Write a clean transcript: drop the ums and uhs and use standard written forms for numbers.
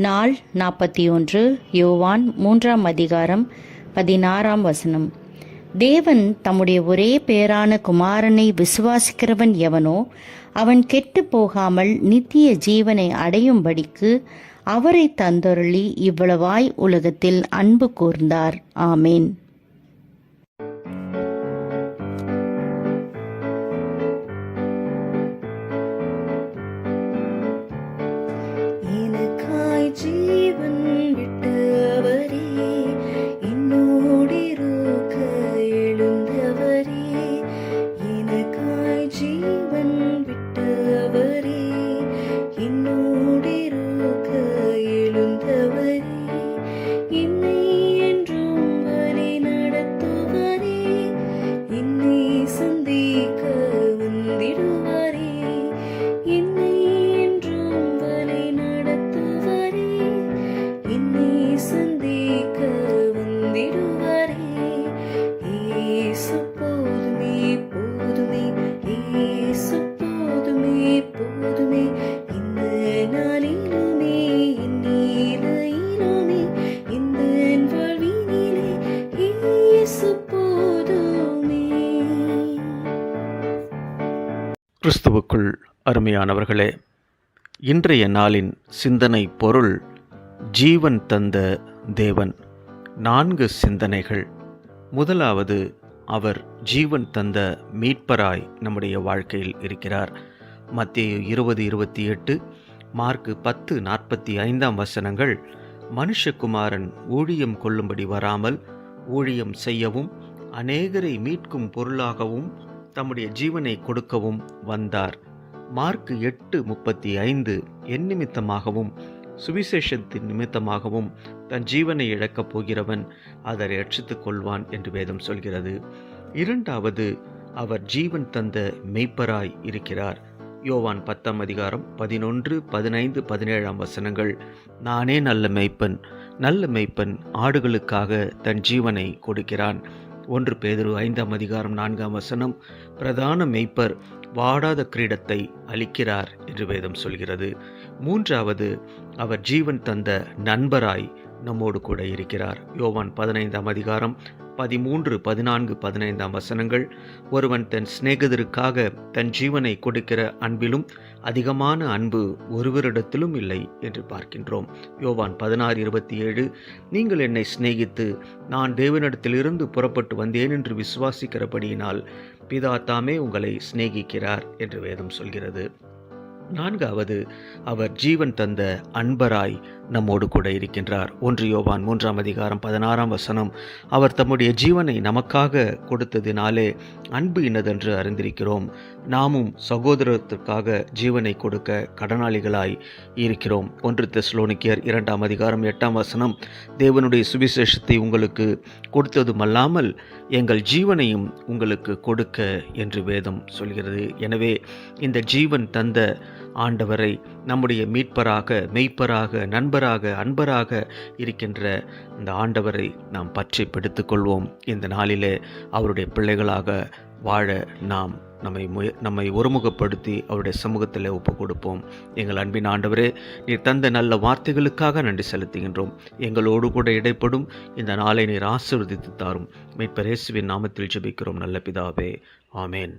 நாள் 41 யோவான் 3 அதிகாரம் 16 தேவன் தம்முடைய ஒரே பேரான குமாரனை விசுவாசிக்கிறவன் எவனோ அவன் கெட்டு போகாமல் நித்திய ஜீவனை அடையும்படிக்கு அவரை தந்தருளி இவ்வளவாய் உலகத்தில் அன்பு கூர்ந்தார். ஆமேன். ஜீவன் விட்டு அவரே என்னோடிருக்க எழுந்தவரே, எனக்காய் ஜீவன் விட்டு அவரே என்னோடிருக்க எழுந்தவரே, என்னை என்றும் வழி நடத்துவரே, என்னை சந்திக்க வந்திடுவாரே, என்னை சந்திக்க வந்திடுவாரே. இயேசு போதுமே போதுமே, இயேசு போதுமே போதுமே, இந்த நாளிலுமே இந்நிலையிலுமே இந்த வாழ்வினிலே இயேசு போதுமே. கிறிஸ்துவுக்குள் அருமையானவர்களே, இன்றைய நாளின் சிந்தனை பொருள் ஜீவன் தந்த தேவன். 4 சிந்தனைகள். முதலாவது, அவர் ஜீவன் தந்த மீட்பராய் நம்முடைய வாழ்க்கையில் இருக்கிறார். மத்தேயு 20:28, மார்க்கு 10:45 மனுஷகுமாரன் ஊழியம் கொள்ளும்படி வராமல் ஊழியம் செய்யவும் அநேகரை மீட்கும் பொருளாகவும் தம்முடைய ஜீவனை கொடுக்கவும் வந்தார். மார்க்கு 8:35 என் நிமித்தமாகவும் சுவிசேஷத்தின் நிமித்தமாகவும் தன் ஜீவனை இழக்கப் போகிறவன் அதை ரட்சித்துக் கொள்வான் என்று வேதம் சொல்கிறது. இரண்டாவது, அவர் ஜீவன் தந்த மெய்ப்பராய் இருக்கிறார். யோவான் 10:11, 15, 17 நானே நல்ல மெய்ப்பன், நல்ல மெய்ப்பன் ஆடுகளுக்காக தன் ஜீவனை கொடுக்கிறான். 1 பேதுரு 5:4 பிரதான மெய்ப்பர் வாடாத கிரீடத்தை அளிக்கிறார் என்று வேதம் சொல்கிறது. மூன்றாவது, அவர் ஜீவன் தந்த நண்பராய் நம்மோடு கூட இருக்கிறார். யோவான் 15:13, 13, 14, 15 ஒருவன் தன் சிநேகிதருக்காக தன் ஜீவனை கொடுக்கிற அன்பிலும் அதிகமான அன்பு ஒருவரிடத்திலும் இல்லை என்று பார்க்கின்றோம். யோவான் 16:27 நீங்கள் என்னை சிநேகித்து நான் தேவனிடத்திலிருந்து புறப்பட்டு வந்தேன் என்று விசுவாசிக்கிறபடியினால் பிதா தாமே உங்களை சிநேகிக்கிறார் என்று வேதம் சொல்கிறது. நான்காவது, அவர் ஜீவன் தந்த அன்பராய் நம்மோடு கூட இருக்கின்றார். 1 யோவான் 3:16 அவர் தம்முடைய ஜீவனை நமக்காக கொடுத்ததினாலே அன்பு இன்னதென்று அறிந்திருக்கிறோம். நாமும் சகோதரத்திற்காக ஜீவனை கொடுக்க கடனாளிகளாய் இருக்கிறோம். 1 தெசலோனிக்கேயர் 2:8 தேவனுடைய சுவிசேஷத்தை உங்களுக்கு கொடுத்ததுமல்லாமல் எங்கள் ஜீவனையும் உங்களுக்கு கொடுக்க என்று வேதம் சொல்கிறது. எனவே இந்த ஜீவன் தந்த ஆண்டவரை நம்முடைய மீட்பராக, மெய்ப்பராக, நண்பராக, அன்பராக இருக்கின்ற இந்த ஆண்டவரை நாம் பற்றி பிடித்துக் கொள்வோம். இந்த நாளிலே அவருடைய பிள்ளைகளாக வாழ நாம் நம்மை ஒருமுகப்படுத்தி அவருடைய சமூகத்தில் ஒப்பு கொடுப்போம். எங்கள் அன்பின் ஆண்டவரே, நீர் தந்த நல்ல வார்த்தைகளுக்காக நன்றி செலுத்துகின்றோம். எங்களோடு கூட இடைப்படும் இந்த நாளை நீர் ஆசீர்வதித்து தாரும். மீட்பர் இயேசுவின் நாமத்தில் ஜெபிக்கிறோம் நல்ல பிதாவே. ஆமேன்.